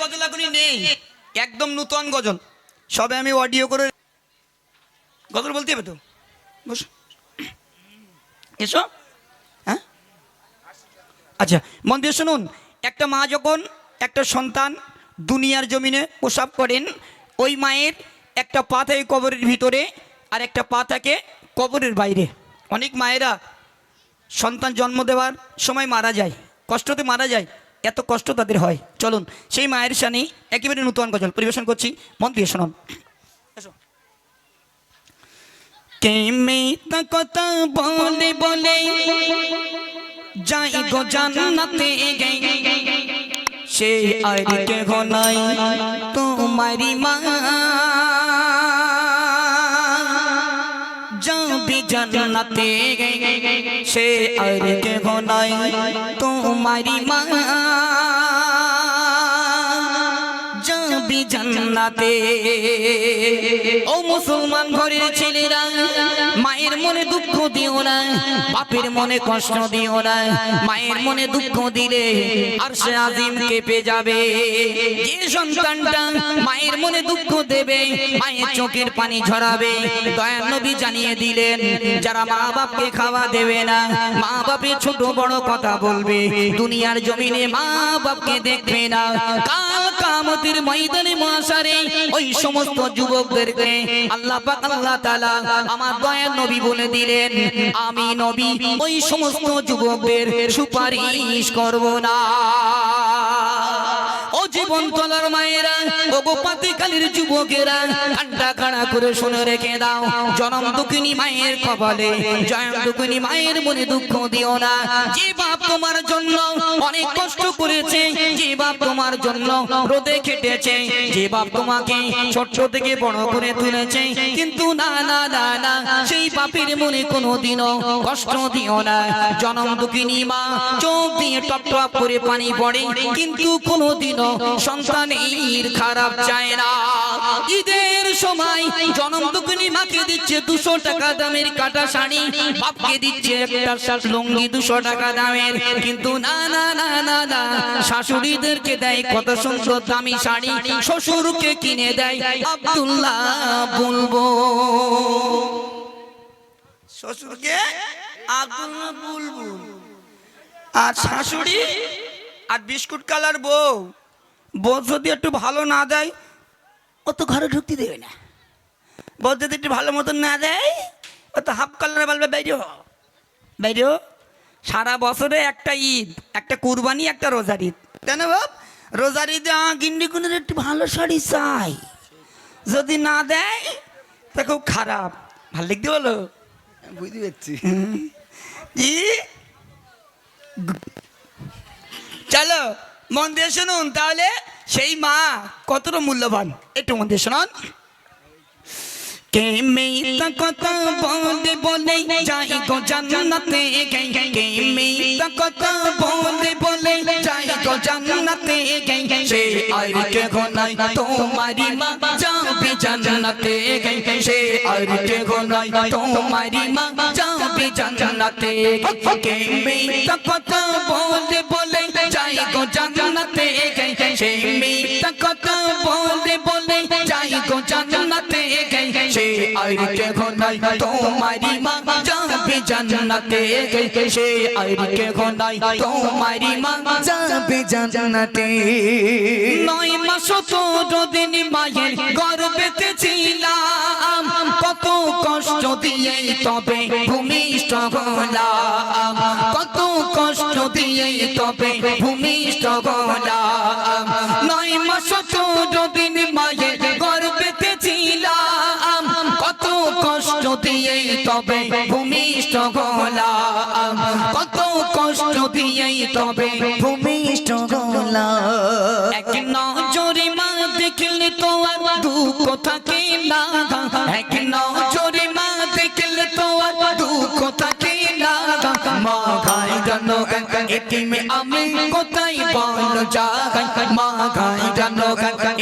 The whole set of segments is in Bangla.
গজল এখনই নেই, একদম নূতন গজল, সবে আমি অডিও করে গজল বলতে হবে তো। বসো, এসো। হ্যাঁ আচ্ছা, মন দিয়ে শুনুন। একটা মা যখন একটা সন্তান দুনিয়ার জমিনে প্রসব করেন, ওই মায়ের একটা পা থাকে কবরের ভিতরে আর একটা পা থাকে কবরের বাইরে। অনেক মায়েরা সন্তান জন্ম দেওয়ার সময় মারা যায়, কষ্টতে মারা যায়, এত কষ্ট তাদের হয়। চলুন সেই মায়ের শানে একেবারে নূতন গজল পরিবেশন করছি, মন দিয়ে শুনুন। কে মিথ্যা কথা বলে বলে যাই গো জান্নাতে গে, সে আর কে নাই তোমারি মা, যাবে জান্নাতে গে, সে আর কে নাই তোমারি মা, যাবে জান্নাতে। ও মুসলমান ঘরের ছেলেরা, মায়ের মনে দুঃখ দিও না, বাপের মনে কষ্ট দিও না। মায়ের মনে দুঃখ দিলে আরশে আজিম কেঁপে যাবে। যে সন্তানটা মায়ের মনে দুঃখ দেবে, মায়ের চোখের পানি ঝরাবে। দয়ার নবী জানিয়ে দিলেন, যারা মা বাপকে খাওয়া দেবে না, মা বাপের ছোট বড় কথা বলবে, দুনিয়ার জমিনে মা বাপকে দেখবে না, কাল কিয়ামতের ময়দানে মাশারে ওই সমস্ত যুবকদেরকে আল্লাহ পাক আল্লাহ তাআলা আমার দয়ার নবী বলে দিলেন, আমি নবী ওই সমস্ত যুবকদের সুপারিশ করব না। ও জীবন তলার মায়েরা, ও গোপাতিকালীর যুবকেরা, কান্না খাড়া করে শুনে রেখে দাও, জনম দুঃখিনী মায়ের কপালে জয়ম দুঃখিনী মায়ের মনে দুঃখ দিও না। যে বাপ তোমার জন্য অনেক কষ্ট করেছে, যে বাপ তোমার জন্য রোদে খেটেছে, যে বাপ তোমাকে ছোট থেকে বড় করে তুলেছে, কিন্তু না না না না, সেই বাপের মনে কোনোদিনও কষ্ট দিও না। জনম দুঃখিনী মা চোখ দিয়ে টপ টপ করে পানি পড়ে, কিন্তু কোনোদিনও সন্তানের খারাপ চায় না। ঈদের সময় জনম দুঃখিনী মাকে দিচ্ছে 200 টাকা দামের কাটা শাড়ি, বাপকে দিচ্ছে একটা লুঙ্গি 200 টাকা দামের, কিন্তু না না না না না, শাশুড়িদেরকে দেয় কত সুন্দর দামি শাড়ি, শ্বশুরকে কিনে দেয় আব্দুল্লাহ বলবো, শ্বশুরকে আব্দুল্লাহ বুলবুল, আর শাশুড়ি আর বিস্কুট কালার বউ। বউ যদি একটু ভালো না দেয়, ও তো ঘরে ঢুকতে দেবে না। বউ যদি একটু ভালো মতন না দেয়, ও তো হাফ কালারে বলবে বাইরেও বাইরেও। সারা বছরে একটা ঈদ, একটা কুরবানি, একটা রোজার ঈদ, তাই না বাপ? রোজার ঈদে গিন্ডি কুনের একটু ভালো শাড়ি চাই, যদি না দেয় তা খুব খারাপ। ভালো লিখতে বলো, বুঝতে পারছি জি। চলো মন দিয়ে শুনুন, তাহলে সেই মা কতটা মূল্যবান একটু মন দিয়ে শুনুন। কে মিথ্যা কথা বলে বলে যাই গো জান্নাতে গে, কে মিথ্যা কথা বলে বলে যাই গো জান্নাতে গে, সে আর কে নাই তোমারি মা, যাবে জান্নাতে গে, সে আর কে নাই তোমারি মা, যাবে জান্নাতে। কে মিথ্যা কথা বলে বলে যাই গো জান্নাতে গে, সে মিথ্যা কথা বলে বলে যাই গো জান্নাতে গে, সে আর কে নাই তোমারি মা, যাবে জান্নাতে গে, সে আর কে নাই তোমারি মা, যাবে জান্নাতে। 9 মাস 14 দিন মায়ের গর্ভেতে ছিলাম, কত কষ্ট দিয়ে তবে ভূমিষ্ঠ হলাম, কত কষ্ট দিয়ে তবে ভূমিষ্ঠ হলাম। 9 মাস 14 দিন মায়ের গর্ভেতে ছিলাম, কত কষ্ট দিয়ে তবে ভূমিষ্ঠ হলাম, কত কষ্ট দিয়ে তবে ভূমিষ্ঠ হলাম। এক নজরে মা দেখলে তো আর দুঃখ থাকে না, এক নজরে মা দেখলে তো আর দুঃখ থাকে না। মা গায় জানো এতিমে আমি কোথায় বল যাই, মা গায় জানো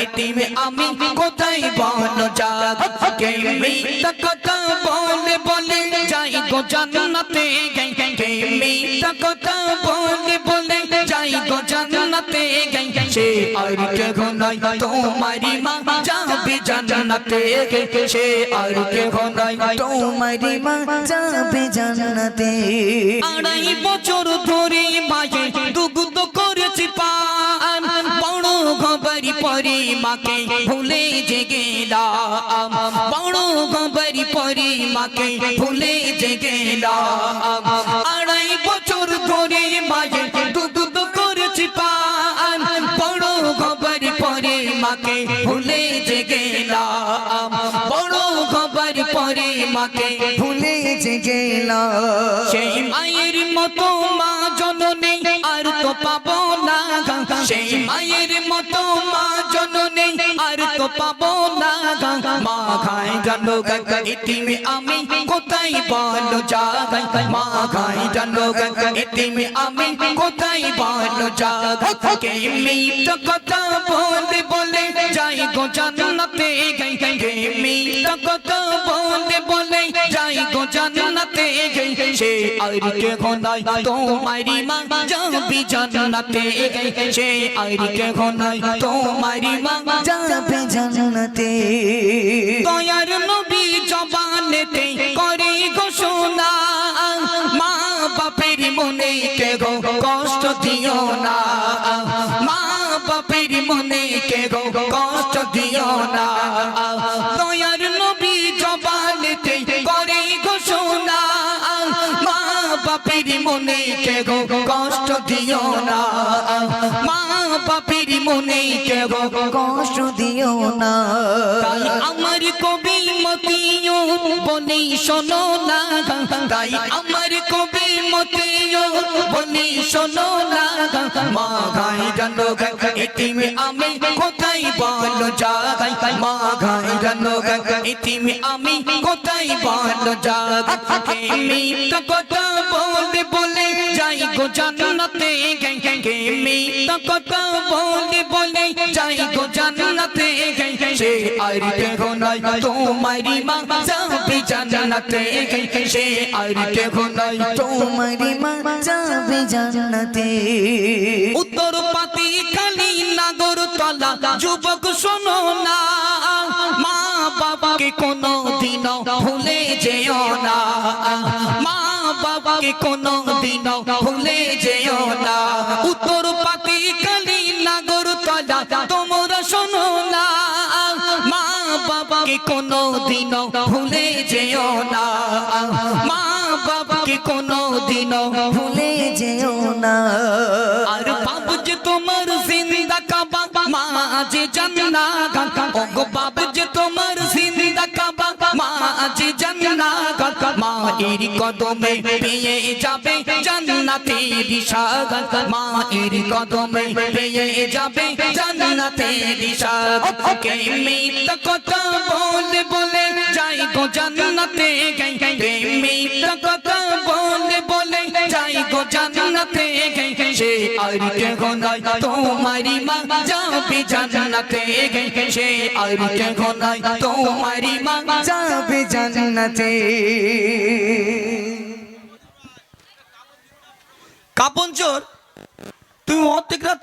এতিমে আমি কোথায় বল যাই। কে মিথ্যা কথা বলে বলে যাই গো জান্নাতে গে, কে মিথ্যা কথা বলে বলে যাই গো জান্নাতে গে, সে আর কেহ নাই তোমারি মা যাবে জান্নাতে সে আর কেহ নাই তোমারি মা যাবে জান্নাতে। আড়াই বছর ধরে মায়ে দুগ্ধ করেছি পান বড় খবরি পরে মাকে ভুলে যে গেলাম বড় খবরি পরে মাকে ভুলে যে গেলাম আড়াই বছর ধরে মায়ে দুগ্ধ করেছি পান বড় খবরি পরে মাকে ভুলে যে গেলাম বড় খবরি পরে মাকে ভুলে যে গেলাম। সেই মায়ের মতো মা জননী আর তো পাবো না সেই মায়ের মতো মা জননী আর তো পাবো না মা খায় জানো ইতিমে আমি কোথায় বলো জাগাই মা খায় জানো ইতিমে আমি কোথায় বলো জাগাই কে মিট কথা বলে বলে যাই গো জান্নাতে কে মিট কথা বলে বলে যাই গো জান্নাতে সে আর কেহ নাই তোমারি মা যাবে জান্নাতে সে আর কেহ নাই তোমারি মা যাবে জান্নাতে। দয়ার নবী জবানেতে করে ঘোষণা মা বাপের মনে কে গো কষ্ট দিও না মা বাপের মনে কে গো কষ্ট দিও না দয়ার নবী জবানেতে করে ঘোষণা মা বাপের মনে কে গো কষ্ট দিও না মা বাপের মনে কে গো কষ্ট দিও না। তাই আমার কবি মতিও বলি শোনো না তাই আমার কবি মতিও বলি শোনো না মা গাই জানো ইতিমে আমি কোথায় বলো জাগাই মা গাই জানো ইতিমে আমি কোথায় বলো জাগাই মিট কথা বলে বলে যাই গো জান্নাতে কে মিট কথা বলে বলে যাই গো জান্নাতে সে আর কেহ নাই তোমারি মা যাবে জান্নাতে সে আর কেহ নাই তোমারি মা যাবে জান্নাতে। উত্তর পাতি খালি নাগর তলা যুবক শোনো না মা বাবাকে কোনো দিন ভুলে যেও না মা বাবাকে কোনো দিন ভুলে যেও না উত্তর পাতি খালি নাগর তলা তোমরা শোনো না মা বাবাকে কোনো দিন ভুলে যেও না মা বাবাকে কোনো দিন ভুলে যেও না। আর বাপ যে তোমার জিন্দা কাবা মা যে জান্নাত ওগো বাপ যে তোমার জিন্দা কাবা মা যে জান্নাত মা এর কদমে পেয়ে যাবে জান্নাতের সাগর মা এর কদমে পেয়ে যাবে জান্নাতের সাগর কে মিট কথা বলে বলে যাই গো জান্নাতে কে মিট কথা বলে বলে যাই গো জান্নাতে সে আর কেহ নাই তোমারি মা যাবে জান্নাতে সে আর কেহ নাই তোমারি মা যাবে জান্নাতে। কাপন চোর তুমি অর্ধেক রাত্রে